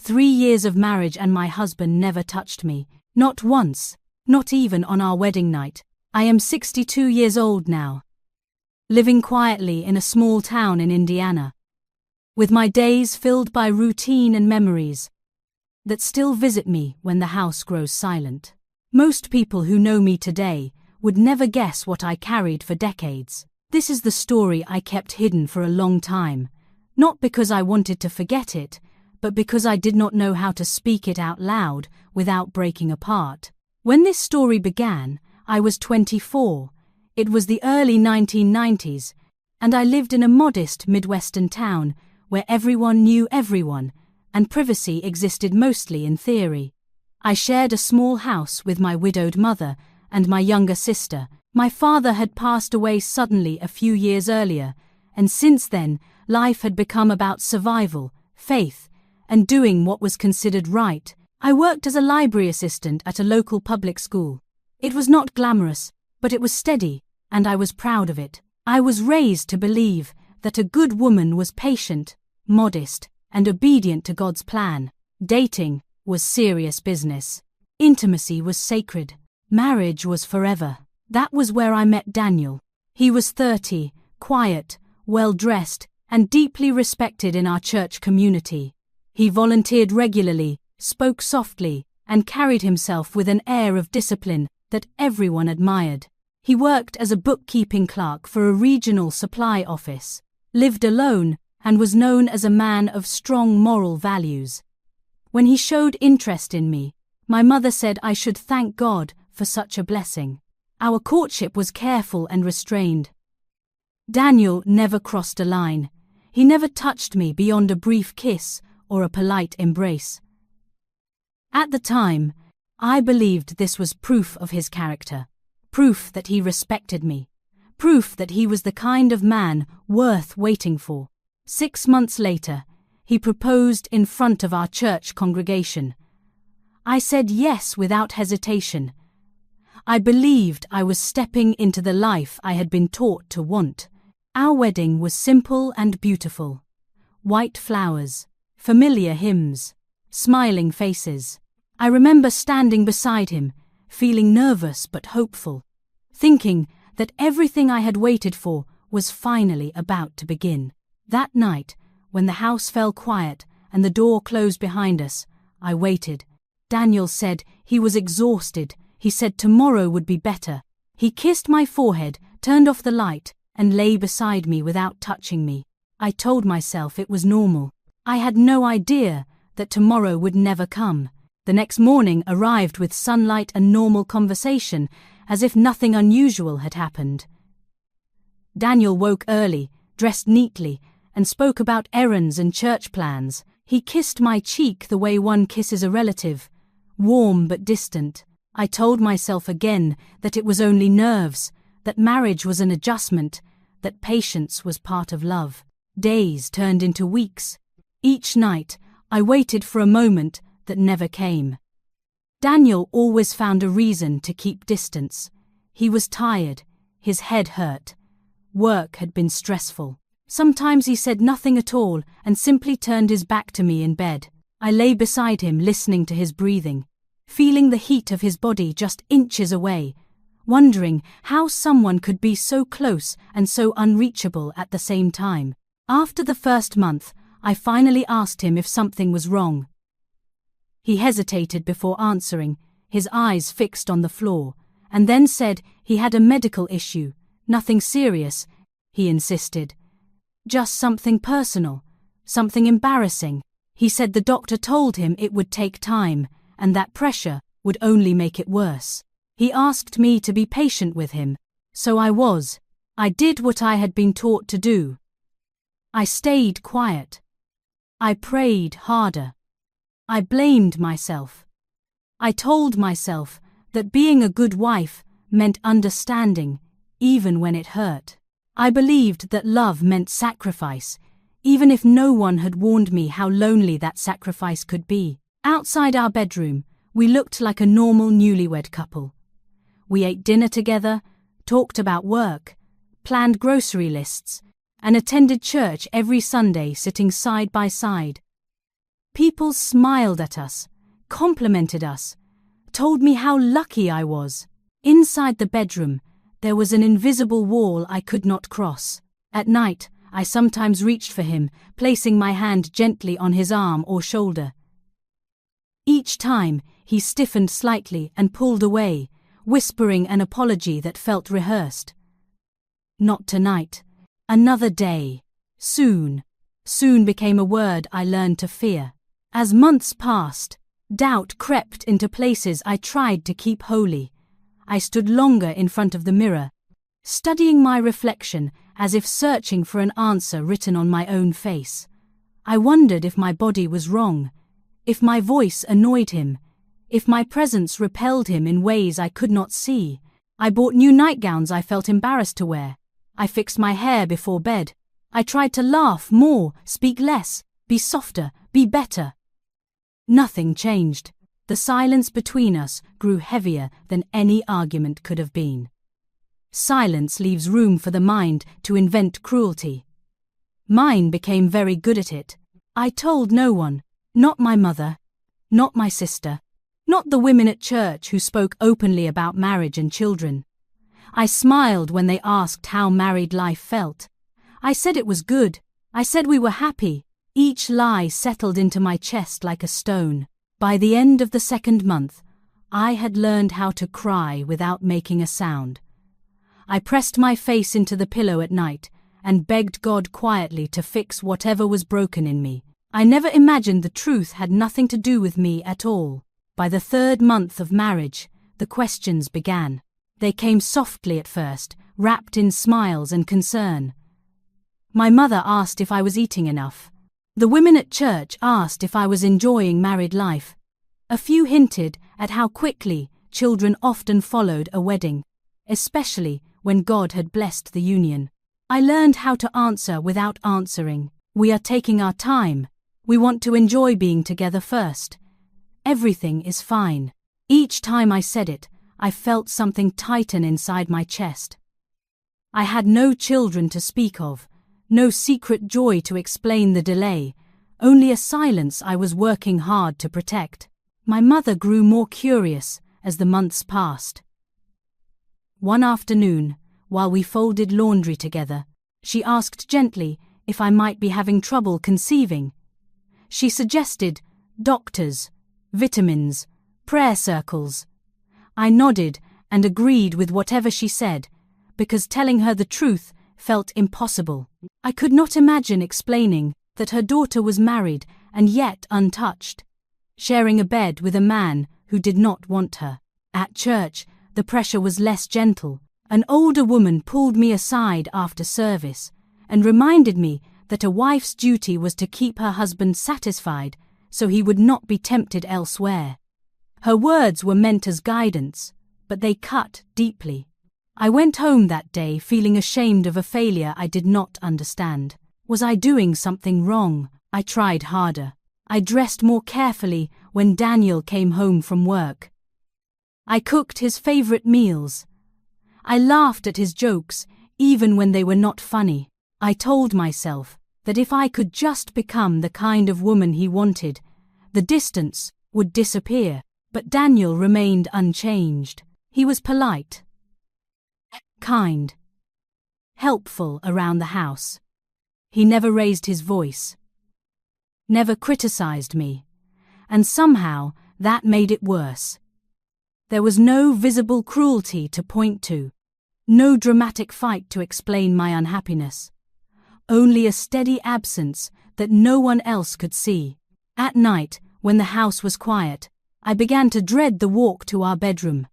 3 years of marriage and my husband never touched me, not once, not even on our wedding night. I am 62 years old now, living quietly in a small town in Indiana, with my days filled by routine and memories that still visit me when the house grows silent. Most people who know me today would never guess what I carried for decades. This is the story I kept hidden for a long time, not because I wanted to forget it, but because I did not know how to speak it out loud without breaking apart. When this story began, I was 24. It was the early 1990s, and I lived in a modest Midwestern town where everyone knew everyone, and privacy existed mostly in theory. I shared a small house with my widowed mother and my younger sister. My father had passed away suddenly a few years earlier, and since then, life had become about survival, faith, and doing what was considered right. I worked as a library assistant at a local public school. It was not glamorous, but it was steady, and I was proud of it. I was raised to believe that a good woman was patient, modest, and obedient to God's plan. Dating was serious business. Intimacy was sacred. Marriage was forever. That was where I met Daniel. He was 30, quiet, well-dressed, and deeply respected in our church community. He volunteered regularly, spoke softly, and carried himself with an air of discipline that everyone admired. He worked as a bookkeeping clerk for a regional supply office, lived alone, and was known as a man of strong moral values. When he showed interest in me, my mother said I should thank God for such a blessing. Our courtship was careful and restrained. Daniel never crossed a line. He never touched me beyond a brief kiss or a polite embrace. At the time, I believed this was proof of his character, proof that he respected me, proof that he was the kind of man worth waiting for. 6 months later, he proposed in front of our church congregation. I said yes without hesitation. I believed I was stepping into the life I had been taught to want. Our wedding was simple and beautiful. White flowers, familiar hymns, smiling faces. I remember standing beside him, feeling nervous but hopeful, thinking that everything I had waited for was finally about to begin. That night, when the house fell quiet and the door closed behind us, I waited. Daniel said he was exhausted. He said tomorrow would be better. He kissed my forehead, turned off the light, and lay beside me without touching me. I told myself it was normal. I had no idea that tomorrow would never come. The next morning arrived with sunlight and normal conversation, as if nothing unusual had happened. Daniel woke early, dressed neatly, and spoke about errands and church plans. He kissed my cheek the way one kisses a relative, warm but distant. I told myself again that it was only nerves, that marriage was an adjustment, that patience was part of love. Days turned into weeks. Each night, I waited for a moment that never came. Daniel always found a reason to keep distance. He was tired, his head hurt. Work had been stressful. Sometimes he said nothing at all and simply turned his back to me in bed. I lay beside him listening to his breathing, feeling the heat of his body just inches away, wondering how someone could be so close and so unreachable at the same time. After the first month, I finally asked him if something was wrong. He hesitated before answering, his eyes fixed on the floor, and then said he had a medical issue. Nothing serious, he insisted. Just something personal, something embarrassing. He said the doctor told him it would take time, and that pressure would only make it worse. He asked me to be patient with him, so I was. I did what I had been taught to do. I stayed quiet. I prayed harder. I blamed myself. I told myself that being a good wife meant understanding, even when it hurt. I believed that love meant sacrifice, even if no one had warned me how lonely that sacrifice could be. Outside our bedroom, we looked like a normal newlywed couple. We ate dinner together, talked about work, planned grocery lists, and attended church every Sunday sitting side by side. People smiled at us, complimented us, told me how lucky I was. Inside the bedroom, there was an invisible wall I could not cross. At night, I sometimes reached for him, placing my hand gently on his arm or shoulder. Each time, he stiffened slightly and pulled away, whispering an apology that felt rehearsed. Not tonight. Another day. Soon. Soon became a word I learned to fear. As months passed, doubt crept into places I tried to keep holy. I stood longer in front of the mirror, studying my reflection as if searching for an answer written on my own face. I wondered if my body was wrong, if my voice annoyed him, if my presence repelled him in ways I could not see. I bought new nightgowns I felt embarrassed to wear. I fixed my hair before bed. I tried to laugh more, speak less, be softer, be better. Nothing changed. The silence between us grew heavier than any argument could have been. Silence leaves room for the mind to invent cruelty. Mine became very good at it. I told no one, not my mother, not my sister, not the women at church who spoke openly about marriage and children. I smiled when they asked how married life felt. I said it was good. I said we were happy. Each lie settled into my chest like a stone. By the end of the second month, I had learned how to cry without making a sound. I pressed my face into the pillow at night and begged God quietly to fix whatever was broken in me. I never imagined the truth had nothing to do with me at all. By the third month of marriage, the questions began. They came softly at first, wrapped in smiles and concern. My mother asked if I was eating enough. The women at church asked if I was enjoying married life. A few hinted at how quickly children often followed a wedding, especially when God had blessed the union. I learned how to answer without answering. We are taking our time. We want to enjoy being together first. Everything is fine. Each time I said it, I felt something tighten inside my chest. I had no children to speak of, no secret joy to explain the delay, only a silence I was working hard to protect. My mother grew more curious as the months passed. One afternoon, while we folded laundry together, she asked gently if I might be having trouble conceiving. She suggested doctors, vitamins, prayer circles. I nodded and agreed with whatever she said, because telling her the truth felt impossible. I could not imagine explaining that her daughter was married and yet untouched, sharing a bed with a man who did not want her. At church, the pressure was less gentle. An older woman pulled me aside after service and reminded me that a wife's duty was to keep her husband satisfied so he would not be tempted elsewhere. Her words were meant as guidance, but they cut deeply. I went home that day feeling ashamed of a failure I did not understand. Was I doing something wrong? I tried harder. I dressed more carefully when Daniel came home from work. I cooked his favorite meals. I laughed at his jokes, even when they were not funny. I told myself that if I could just become the kind of woman he wanted, the distance would disappear. But Daniel remained unchanged. He was polite, kind, helpful around the house. He never raised his voice, never criticized me, and somehow that made it worse. There was no visible cruelty to point to, no dramatic fight to explain my unhappiness, only a steady absence that no one else could see. At night, when the house was quiet, I began to dread the walk to our bedroom.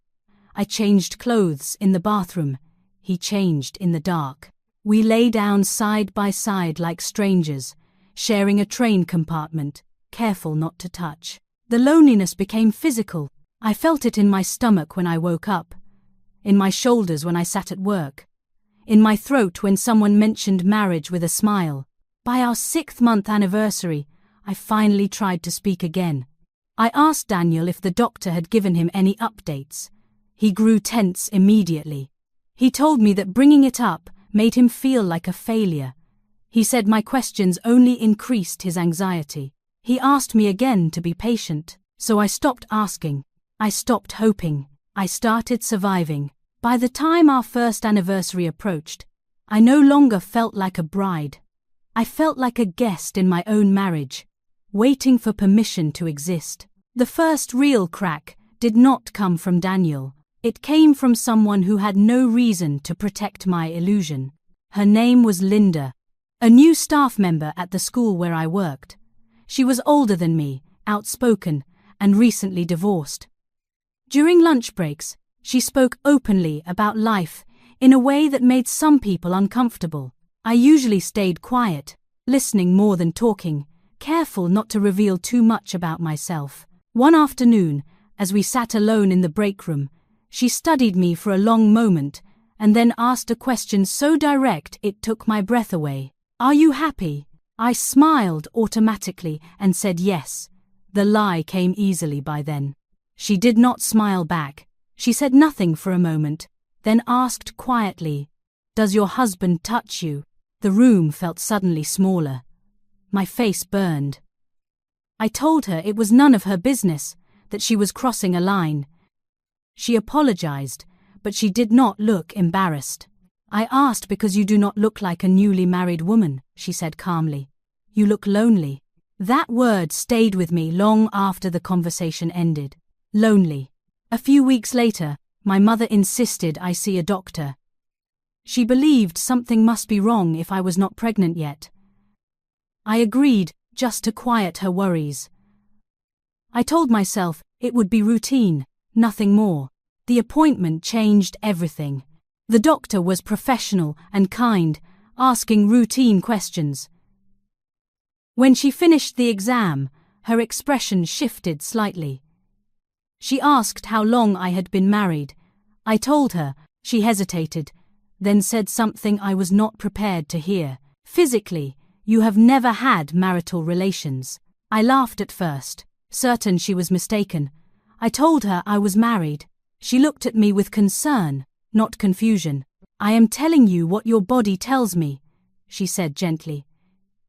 I changed clothes in the bathroom. He changed in the dark. We lay down side by side like strangers, sharing a train compartment, careful not to touch. The loneliness became physical. I felt it in my stomach when I woke up, in my shoulders when I sat at work, in my throat when someone mentioned marriage with a smile. By our 6th-month anniversary, I finally tried to speak again. I asked Daniel if the doctor had given him any updates. He grew tense immediately. He told me that bringing it up made him feel like a failure. He said my questions only increased his anxiety. He asked me again to be patient, so I stopped asking. I stopped hoping. I started surviving. By the time our first anniversary approached, I no longer felt like a bride. I felt like a guest in my own marriage, waiting for permission to exist. The first real crack did not come from Daniel. It came from someone who had no reason to protect my illusion. Her name was Linda, a new staff member at the school where I worked. She was older than me, outspoken, and recently divorced. During lunch breaks, she spoke openly about life in a way that made some people uncomfortable. I usually stayed quiet, listening more than talking, careful not to reveal too much about myself. One afternoon, as we sat alone in the break room, she studied me for a long moment and then asked a question so direct it took my breath away. "Are you happy?" I smiled automatically and said yes. The lie came easily by then. She did not smile back. She said nothing for a moment, then asked quietly, "Does your husband touch you?" The room felt suddenly smaller. My face burned. I told her it was none of her business, that she was crossing a line. She apologized, but she did not look embarrassed. "I asked because you do not look like a newly married woman," she said calmly. "You look lonely." That word stayed with me long after the conversation ended. Lonely. A few weeks later, my mother insisted I see a doctor. She believed something must be wrong if I was not pregnant yet. I agreed, just to quiet her worries. I told myself it would be routine, nothing more. The appointment changed everything. The doctor was professional and kind, asking routine questions. When she finished the exam, her expression shifted slightly. She asked how long I had been married. I told her. She hesitated, then said something I was not prepared to hear. "Physically, you have never had marital relations." I laughed at first, certain she was mistaken. I told her I was married. She looked at me with concern, not confusion. "I am telling you what your body tells me," she said gently.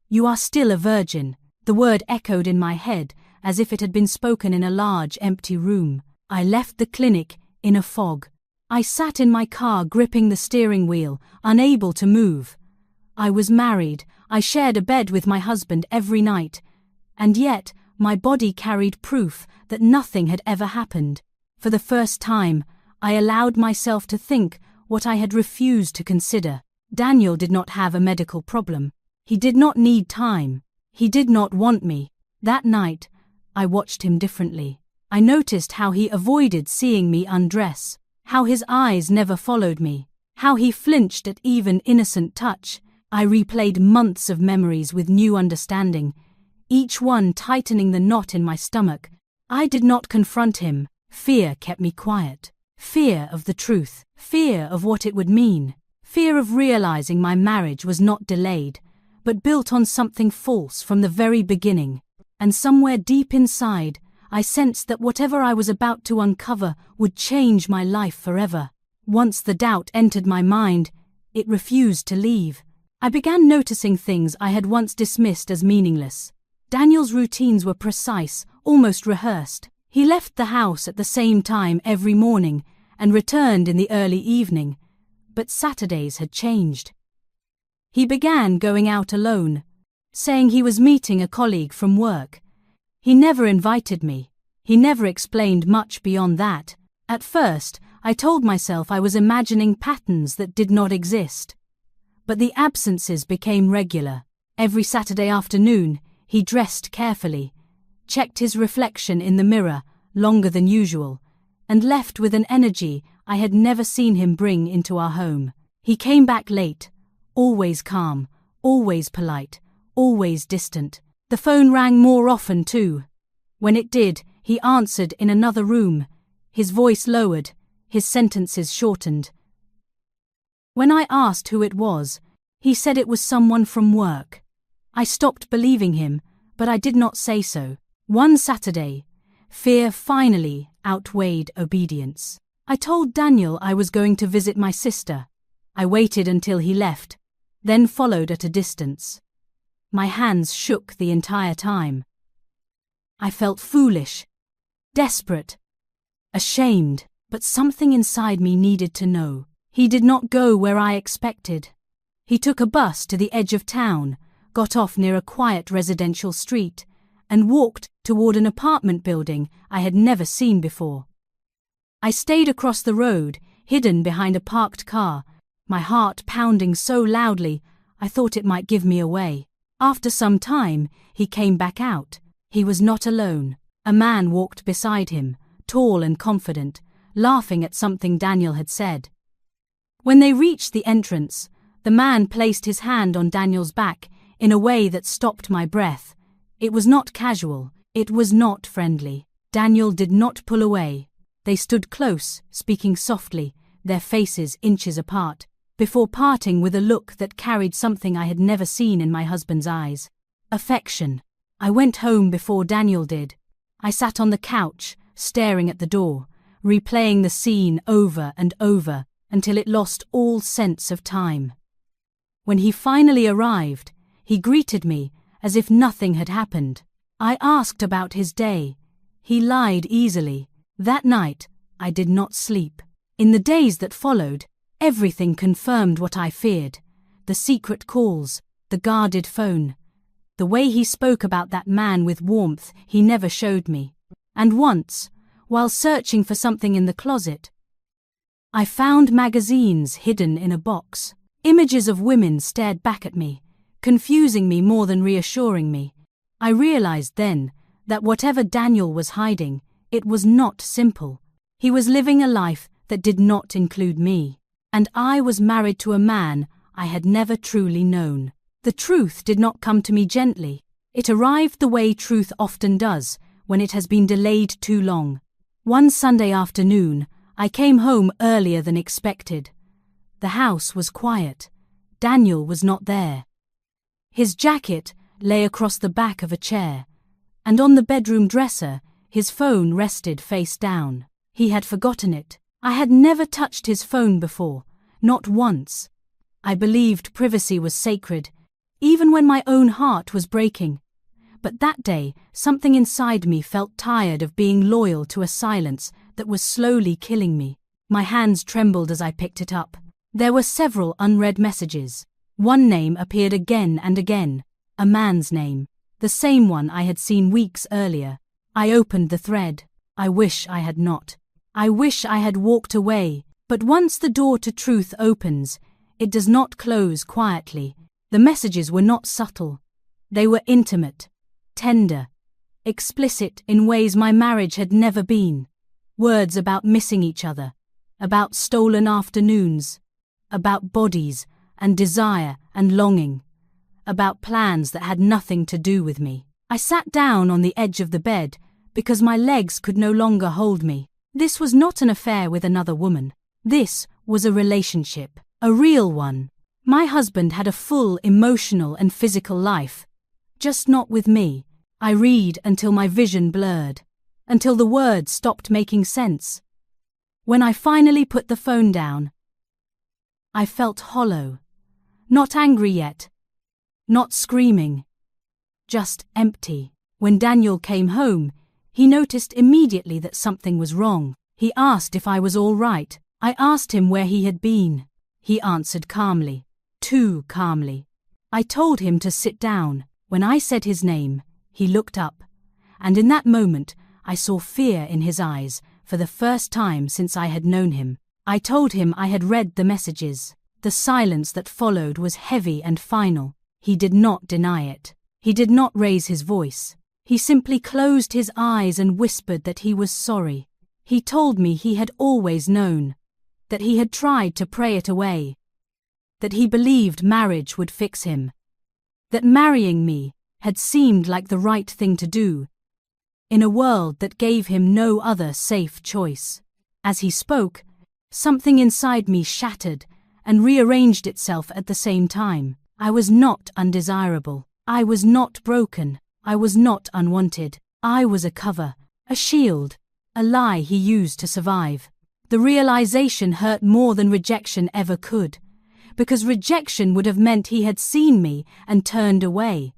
"You are still a virgin." The word echoed in my head as if it had been spoken in a large, empty room. I left the clinic in a fog. I sat in my car gripping the steering wheel, unable to move. I was married. I shared a bed with my husband every night. And yet, my body carried proof that nothing had ever happened. For the first time, I allowed myself to think what I had refused to consider. Daniel did not have a medical problem. He did not need time. He did not want me. That night, I watched him differently. I noticed how he avoided seeing me undress, how his eyes never followed me, how he flinched at even innocent touch. I replayed months of memories with new understanding, each one tightening the knot in my stomach. I did not confront him. Fear kept me quiet. Fear of the truth. Fear of what it would mean. Fear of realizing my marriage was not delayed, but built on something false from the very beginning. And somewhere deep inside, I sensed that whatever I was about to uncover would change my life forever. Once the doubt entered my mind, it refused to leave. I began noticing things I had once dismissed as meaningless. Daniel's routines were precise, almost rehearsed. He left the house at the same time every morning and returned in the early evening, but Saturdays had changed. He began going out alone, saying he was meeting a colleague from work. He never invited me. He never explained much beyond that. At first, I told myself I was imagining patterns that did not exist. But the absences became regular. Every Saturday afternoon, he dressed carefully, checked his reflection in the mirror longer than usual, and left with an energy I had never seen him bring into our home. He came back late, always calm, always polite, always distant. The phone rang more often too. When it did, he answered in another room, his voice lowered, his sentences shortened. When I asked who it was, he said it was someone from work. I stopped believing him, but I did not say so. One Saturday, fear finally outweighed obedience. I told Daniel I was going to visit my sister. I waited until he left, then followed at a distance. My hands shook the entire time. I felt foolish, desperate, ashamed, but something inside me needed to know. He did not go where I expected. He took a bus to the edge of town, got off near a quiet residential street, and walked toward an apartment building I had never seen before. I stayed across the road, hidden behind a parked car, my heart pounding so loudly I thought it might give me away. After some time, he came back out. He was not alone. A man walked beside him, tall and confident, laughing at something Daniel had said. When they reached the entrance, the man placed his hand on Daniel's back in a way that stopped my breath. It was not casual. It was not friendly. Daniel did not pull away. They stood close, speaking softly, their faces inches apart, before parting with a look that carried something I had never seen in my husband's eyes. Affection. I went home before Daniel did. I sat on the couch, staring at the door, replaying the scene over and over until it lost all sense of time. When he finally arrived, he greeted me as if nothing had happened. I asked about his day. He lied easily. That night, I did not sleep. In the days that followed, everything confirmed what I feared. The secret calls, the guarded phone. The way he spoke about that man with warmth he never showed me. And once, while searching for something in the closet, I found magazines hidden in a box. Images of women stared back at me, confusing me more than reassuring me. I realized then that whatever Daniel was hiding, it was not simple. He was living a life that did not include me. And I was married to a man I had never truly known. The truth did not come to me gently. It arrived the way truth often does, when it has been delayed too long. One Sunday afternoon, I came home earlier than expected. The house was quiet. Daniel was not there. His jacket lay across the back of a chair, and on the bedroom dresser, his phone rested face down. He had forgotten it. I had never touched his phone before, not once. I believed privacy was sacred, even when my own heart was breaking. But that day, something inside me felt tired of being loyal to a silence that was slowly killing me. My hands trembled as I picked it up. There were several unread messages. One name appeared again and again, a man's name, the same one I had seen weeks earlier. I opened the thread. I wish I had not. I wish I had walked away, but once the door to truth opens, it does not close quietly. The messages were not subtle. They were intimate, tender, explicit in ways my marriage had never been. Words about missing each other, about stolen afternoons, about bodies and desire and longing, about plans that had nothing to do with me. I sat down on the edge of the bed because my legs could no longer hold me. This was not an affair with another woman. This was a relationship, a real one. My husband had a full emotional and physical life, just not with me. I read until my vision blurred, until the words stopped making sense. When I finally put the phone down, I felt hollow, not angry yet, not screaming, just empty. When Daniel came home, he noticed immediately that something was wrong. He asked if I was all right. I asked him where he had been. He answered calmly, too calmly. I told him to sit down. When I said his name, he looked up, and in that moment I saw fear in his eyes for the first time since I had known him. I told him I had read the messages. The silence that followed was heavy and final. He did not deny it. He did not raise his voice. He simply closed his eyes and whispered that he was sorry. He told me he had always known, that he had tried to pray it away, that he believed marriage would fix him, that marrying me had seemed like the right thing to do, in a world that gave him no other safe choice. As he spoke, something inside me shattered and rearranged itself at the same time. I was not undesirable. I was not broken. I was not unwanted. I was a cover, a shield, a lie he used to survive. The realization hurt more than rejection ever could, because rejection would have meant he had seen me and turned away.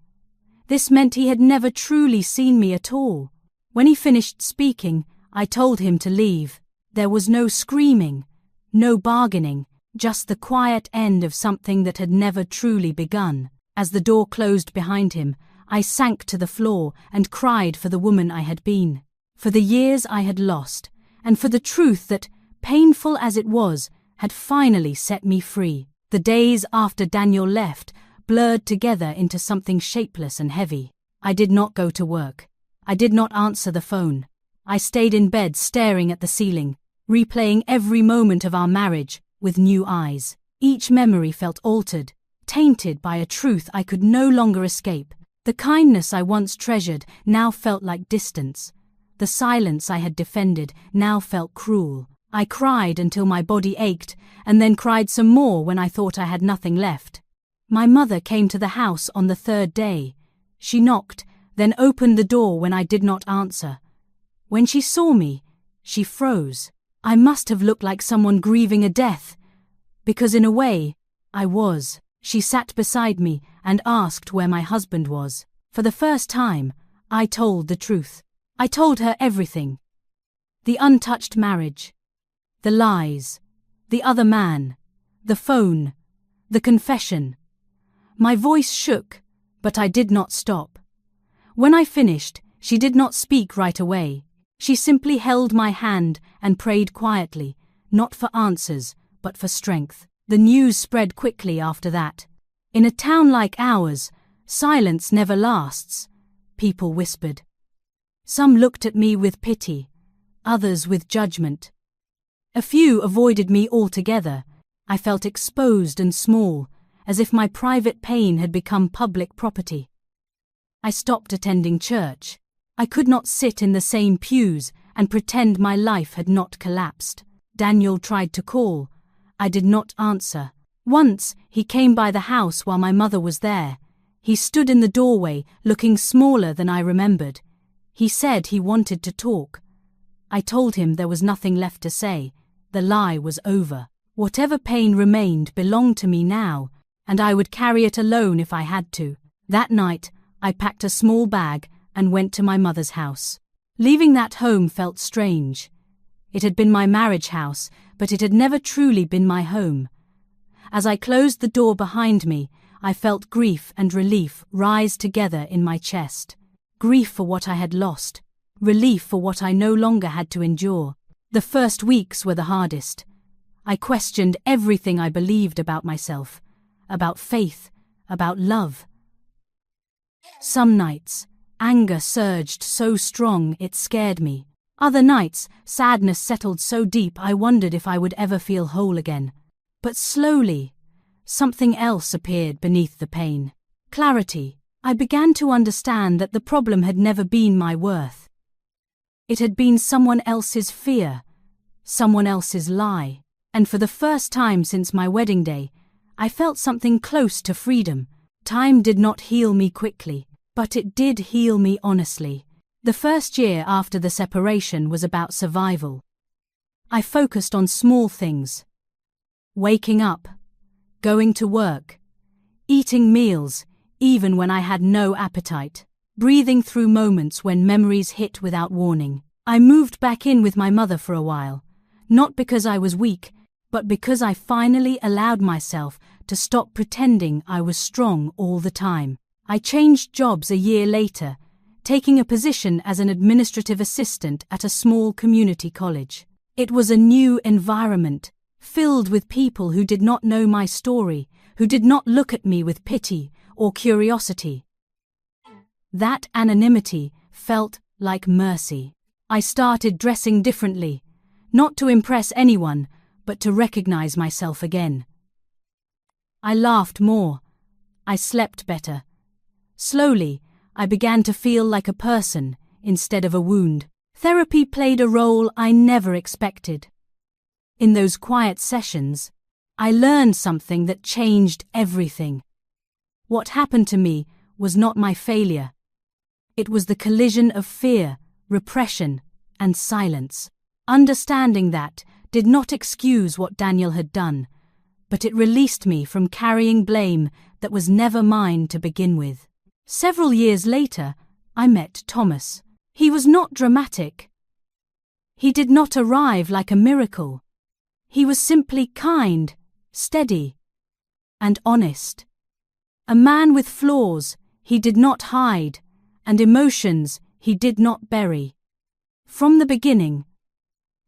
This meant he had never truly seen me at all. When he finished speaking, I told him to leave. There was no screaming, no bargaining, just the quiet end of something that had never truly begun. As the door closed behind him, I sank to the floor and cried for the woman I had been, for the years I had lost, and for the truth that, painful as it was, had finally set me free. The days after Daniel left blurred together into something shapeless and heavy. I did not go to work. I did not answer the phone. I stayed in bed staring at the ceiling, replaying every moment of our marriage with new eyes. Each memory felt altered, tainted by a truth I could no longer escape. The kindness I once treasured now felt like distance. The silence I had defended now felt cruel. I cried until my body ached, and then cried some more when I thought I had nothing left. My mother came to the house on the third day. She knocked, then opened the door when I did not answer. When she saw me, she froze. I must have looked like someone grieving a death, because in a way, I was. She sat beside me and asked where my husband was. For the first time, I told the truth. I told her everything. The untouched marriage, the lies, the other man, the phone, the confession. My voice shook, but I did not stop. When I finished, she did not speak right away. She simply held my hand and prayed quietly, not for answers, but for strength. The news spread quickly after that. In a town like ours, silence never lasts, people whispered. Some looked at me with pity, others with judgment. A few avoided me altogether. I felt exposed and small, as if my private pain had become public property. I stopped attending church. I could not sit in the same pews and pretend my life had not collapsed. Daniel tried to call. I did not answer. Once, he came by the house while my mother was there. He stood in the doorway, looking smaller than I remembered. He said he wanted to talk. I told him there was nothing left to say. The lie was over. Whatever pain remained belonged to me now, and I would carry it alone if I had to. That night, I packed a small bag and went to my mother's house. Leaving that home felt strange. It had been my marriage house, but it had never truly been my home. As I closed the door behind me, I felt grief and relief rise together in my chest. Grief for what I had lost, relief for what I no longer had to endure. The first weeks were the hardest. I questioned everything I believed about myself, about faith, about love. Some nights, anger surged so strong it scared me. Other nights, sadness settled so deep I wondered if I would ever feel whole again. But slowly, something else appeared beneath the pain. Clarity. I began to understand that the problem had never been my worth. It had been someone else's fear, someone else's lie. And for the first time since my wedding day, I felt something close to freedom. Time did not heal me quickly, but it did heal me honestly. The first year after the separation was about survival. I focused on small things. Waking up, going to work, eating meals, even when I had no appetite, breathing through moments when memories hit without warning. I moved back in with my mother for a while, not because I was weak, but because I finally allowed myself to stop pretending I was strong all the time. I changed jobs a year later, taking a position as an administrative assistant at a small community college. It was a new environment, filled with people who did not know my story, who did not look at me with pity or curiosity. That anonymity felt like mercy. I started dressing differently, not to impress anyone, but to recognize myself again. I laughed more. I slept better. Slowly, I began to feel like a person instead of a wound. Therapy played a role I never expected. In those quiet sessions, I learned something that changed everything. What happened to me was not my failure. It was the collision of fear, repression, and silence. Understanding that did not excuse what Daniel had done, but it released me from carrying blame that was never mine to begin with. Several years later, I met Thomas. He was not dramatic. He did not arrive like a miracle. He was simply kind, steady, and honest. A man with flaws he did not hide, and emotions he did not bury. From the beginning,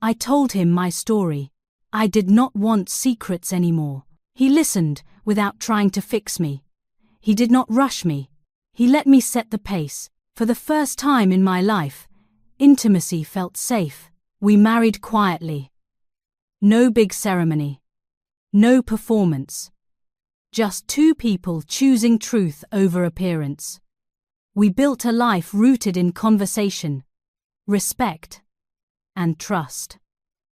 I told him my story. I did not want secrets anymore. He listened without trying to fix me. He did not rush me. He let me set the pace. For the first time in my life, intimacy felt safe. We married quietly. No big ceremony. No performance. Just two people choosing truth over appearance. We built a life rooted in conversation, respect, and trust.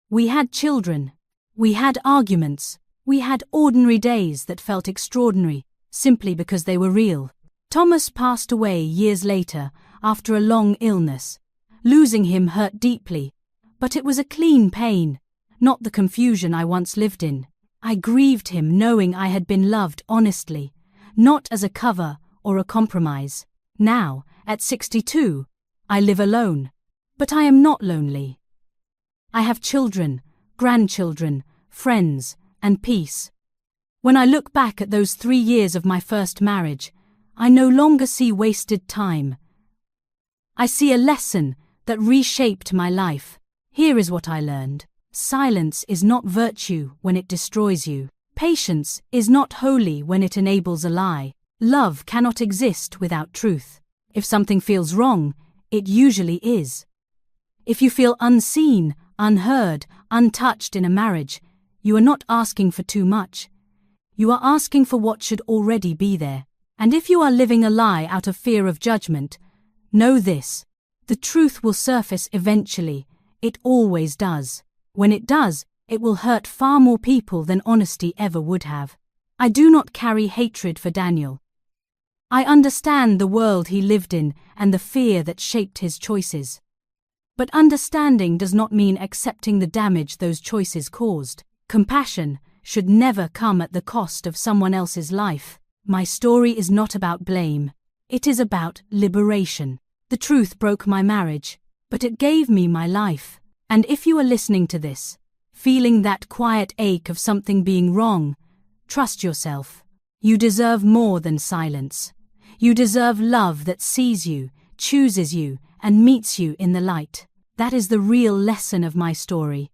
We had children. We had arguments. We had ordinary days that felt extraordinary, simply because they were real. Thomas passed away years later, after a long illness. Losing him hurt deeply, but it was a clean pain, not the confusion I once lived in. I grieved him knowing I had been loved honestly, not as a cover or a compromise. Now, at 62, I live alone. But I am not lonely. I have children, grandchildren, friends, and peace. When I look back at those 3 years of my first marriage, I no longer see wasted time. I see a lesson that reshaped my life. Here is what I learned. Silence is not virtue when it destroys you. Patience is not holy when it enables a lie. Love cannot exist without truth. If something feels wrong, it usually is. If you feel unseen, unheard, untouched in a marriage, you are not asking for too much. You are asking for what should already be there. And if you are living a lie out of fear of judgment, know this: the truth will surface eventually. It always does. When it does, it will hurt far more people than honesty ever would have. I do not carry hatred for Daniel. I understand the world he lived in and the fear that shaped his choices. But understanding does not mean accepting the damage those choices caused. Compassion should never come at the cost of someone else's life. My story is not about blame. It is about liberation. The truth broke my marriage, but it gave me my life. And if you are listening to this, feeling that quiet ache of something being wrong, trust yourself. You deserve more than silence. You deserve love that sees you, chooses you, and meets you in the light. That is the real lesson of my story.